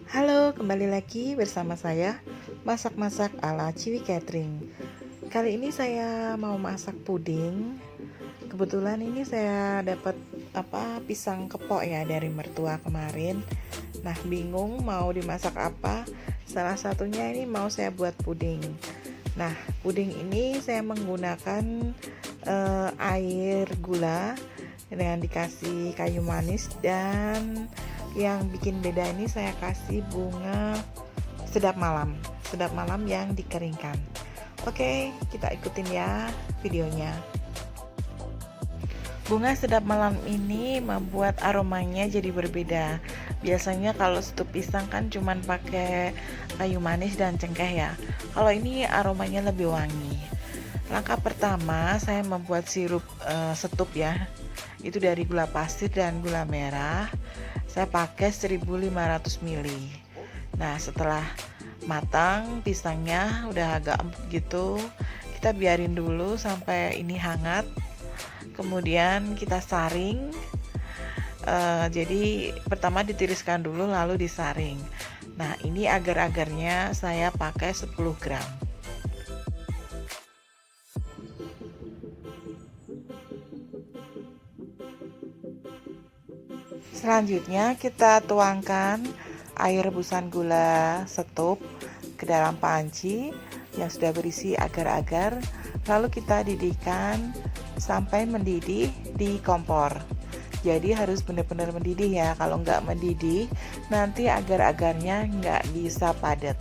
Halo, kembali lagi bersama saya masak-masak ala Ciwi Catering. Kali ini saya mau masak puding. Kebetulan ini saya dapat pisang kepok ya dari mertua kemarin. Nah, bingung mau dimasak apa. Salah satunya ini mau saya buat puding. Nah, puding ini saya menggunakan air gula dengan dikasih kayu manis, dan yang bikin beda ini saya kasih bunga sedap malam yang dikeringkan. Oke, kita ikutin ya videonya. Bunga sedap malam ini membuat aromanya jadi berbeda. Biasanya kalau stup pisang kan cuman pakai kayu manis dan cengkeh ya. Kalau ini aromanya lebih wangi. Langkah pertama saya membuat sirup setup ya. Itu dari gula pasir dan gula merah. Saya pakai 1500 ml. Nah, setelah matang pisangnya udah agak empuk gitu, kita biarin dulu sampai ini hangat. Kemudian kita saring. Jadi pertama ditiriskan dulu lalu disaring. Nah, ini agar-agarnya saya pakai 10 gram. Selanjutnya kita tuangkan air rebusan gula setup ke dalam panci yang sudah berisi agar-agar, lalu kita didihkan sampai mendidih di kompor. Jadi harus benar-benar mendidih ya, kalau nggak mendidih nanti agar-agarnya nggak bisa padat.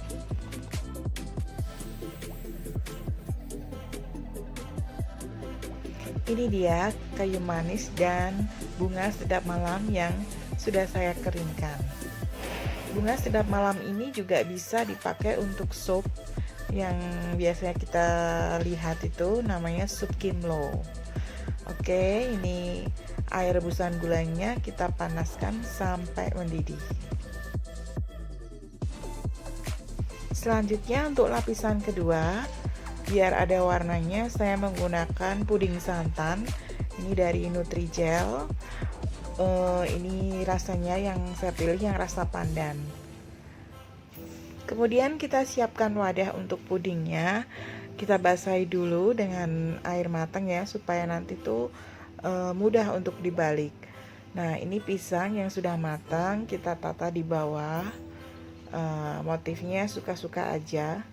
Ini dia kayu manis dan bunga sedap malam yang sudah saya keringkan. Bunga sedap malam ini juga bisa dipakai untuk sup yang biasanya kita lihat itu namanya sup kimlo. Oke, ini air rebusan gulanya kita panaskan sampai mendidih. Selanjutnya untuk lapisan kedua, biar ada warnanya, saya menggunakan puding santan. Ini dari Nutrijel. Ini rasanya yang saya pilih yang rasa pandan. Kemudian kita siapkan wadah untuk pudingnya. Kita basahi dulu dengan air matang ya, supaya nanti tuh mudah untuk dibalik. Nah, ini pisang yang sudah matang kita tata di bawah. Motifnya suka-suka aja.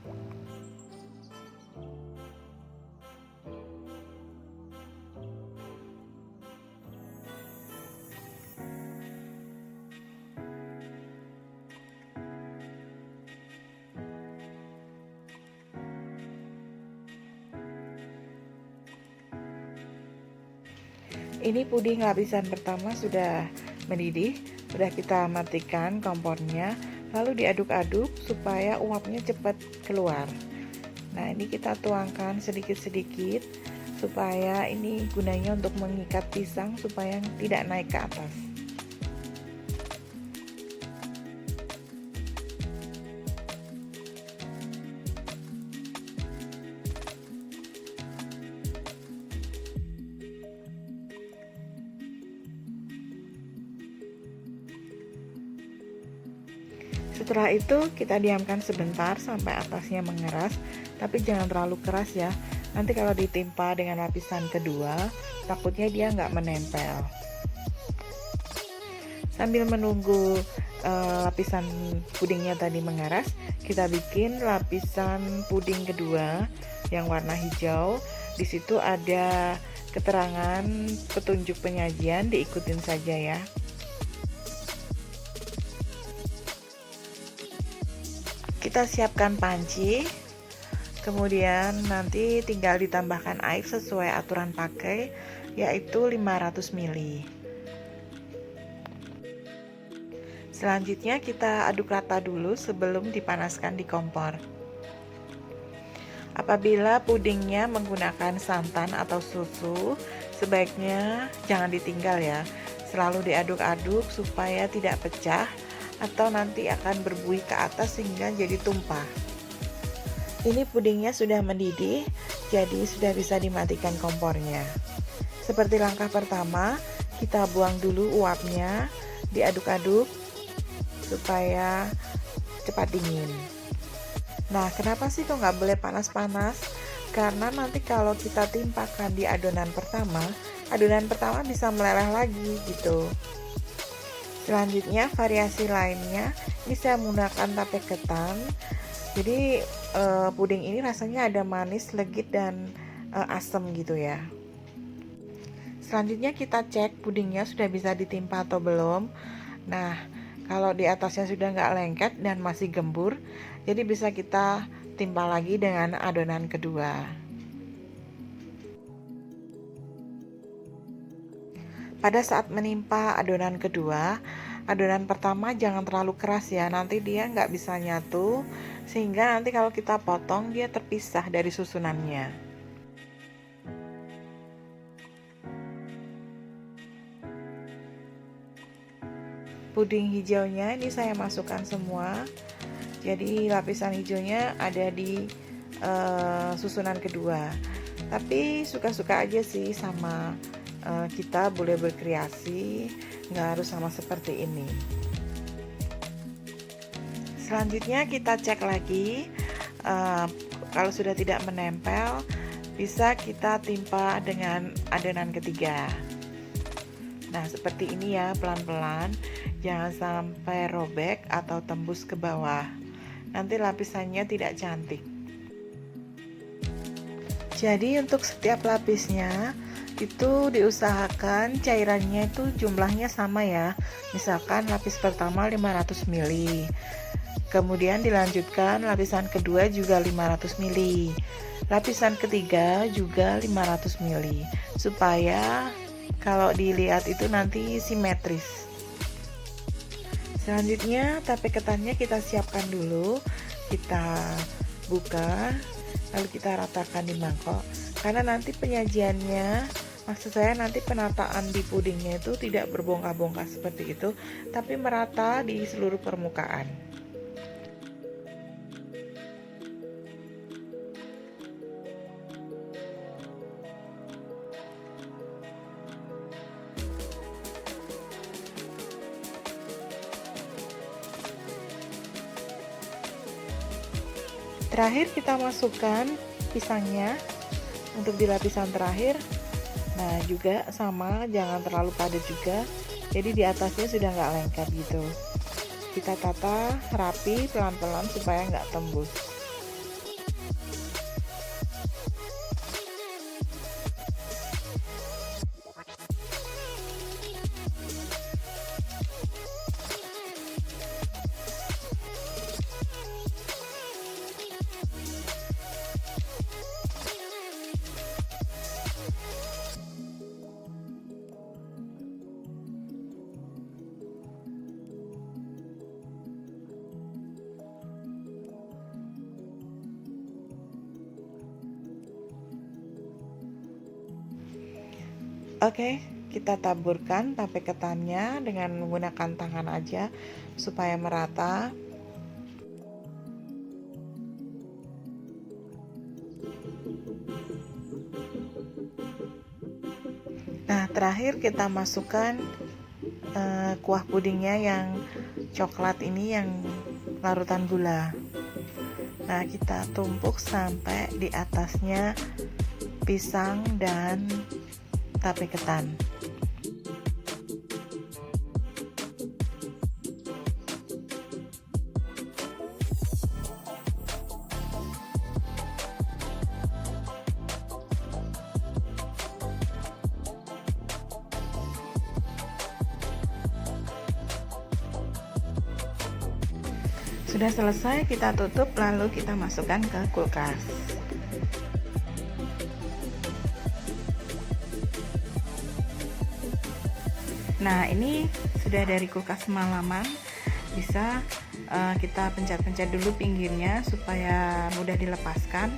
Ini puding lapisan pertama sudah mendidih, sudah kita matikan kompornya, lalu diaduk-aduk supaya uapnya cepat keluar. Nah, ini kita tuangkan sedikit-sedikit supaya ini gunanya untuk mengikat pisang supaya tidak naik ke atas. Setelah itu kita diamkan sebentar sampai atasnya mengeras, tapi jangan terlalu keras ya. Nanti kalau ditimpa dengan lapisan kedua, takutnya dia nggak menempel. Sambil menunggu lapisan pudingnya tadi mengeras, kita bikin lapisan puding kedua yang warna hijau. Di situ ada keterangan petunjuk penyajian, diikutin saja ya. Kita siapkan panci, kemudian nanti tinggal ditambahkan air sesuai aturan pakai, yaitu 500 ml. Selanjutnya kita aduk rata dulu sebelum dipanaskan di kompor. Apabila pudingnya menggunakan santan atau susu, sebaiknya jangan ditinggal ya. Selalu diaduk-aduk supaya tidak pecah atau nanti akan berbuih ke atas sehingga jadi tumpah. Ini pudingnya sudah mendidih, jadi sudah bisa dimatikan kompornya. Seperti langkah pertama, kita buang dulu uapnya, diaduk-aduk supaya cepat dingin. Nah, kenapa sih kok nggak boleh panas-panas? Karena nanti kalau kita timpakan di adonan pertama bisa meleleh lagi gitu. Selanjutnya variasi lainnya, ini saya menggunakan tape ketan. Jadi puding ini rasanya ada manis, legit, dan asam gitu ya. Selanjutnya kita cek pudingnya sudah bisa ditimpa atau belum. Nah, kalau di atasnya sudah nggak lengket dan masih gembur, jadi bisa kita timpa lagi dengan adonan kedua. Pada saat menimpa adonan kedua, adonan pertama jangan terlalu keras ya, nanti dia nggak bisa nyatu, sehingga nanti kalau kita potong dia terpisah dari susunannya. Puding hijaunya ini saya masukkan semua, jadi lapisan hijaunya ada di susunan kedua. Tapi suka-suka aja sih sama kita boleh berkreasi, nggak harus sama seperti ini. Selanjutnya kita cek lagi, kalau sudah tidak menempel bisa kita timpa dengan adonan ketiga. Nah, seperti ini ya, pelan-pelan, jangan sampai robek atau tembus ke bawah, nanti lapisannya tidak cantik. Jadi untuk setiap lapisnya itu diusahakan cairannya itu jumlahnya sama ya. Misalkan lapis pertama 500 ml, kemudian dilanjutkan lapisan kedua juga 500 ml, lapisan ketiga juga 500 ml, supaya kalau dilihat itu nanti simetris. Selanjutnya tape ketannya kita siapkan dulu, kita buka, lalu kita ratakan di mangkok, karena nanti penyajiannya, maksud saya nanti penataan di pudingnya itu tidak berbongkah-bongkah seperti itu, tapi merata di seluruh permukaan. Terakhir kita masukkan pisangnya untuk di lapisan terakhir. Nah, juga sama, jangan terlalu padat juga, jadi di atasnya sudah nggak lengket gitu. Kita tata rapi pelan-pelan supaya nggak tembus. Oke, kita taburkan tape ketannya dengan menggunakan tangan aja supaya merata. Nah, terakhir kita masukkan kuah pudingnya yang coklat ini, yang larutan gula. Nah, kita tumpuk sampai di atasnya pisang dan tape ketan. Sudah selesai, kita tutup lalu kita masukkan ke kulkas. Nah, ini sudah dari kulkas semalaman, bisa kita pencet-pencet dulu pinggirnya supaya mudah dilepaskan,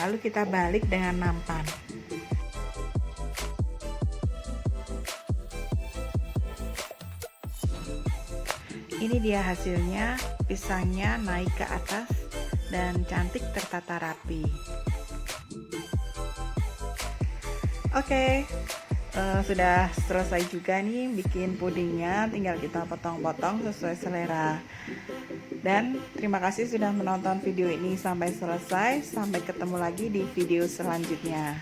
lalu kita balik dengan nampan. Ini dia hasilnya, pisangnya naik ke atas dan cantik tertata rapi. Oke, sudah selesai juga nih bikin pudingnya, tinggal kita potong-potong sesuai selera. Dan terima kasih sudah menonton video ini sampai selesai. Sampai ketemu lagi di video selanjutnya.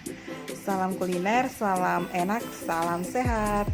Salam kuliner, salam enak, salam sehat.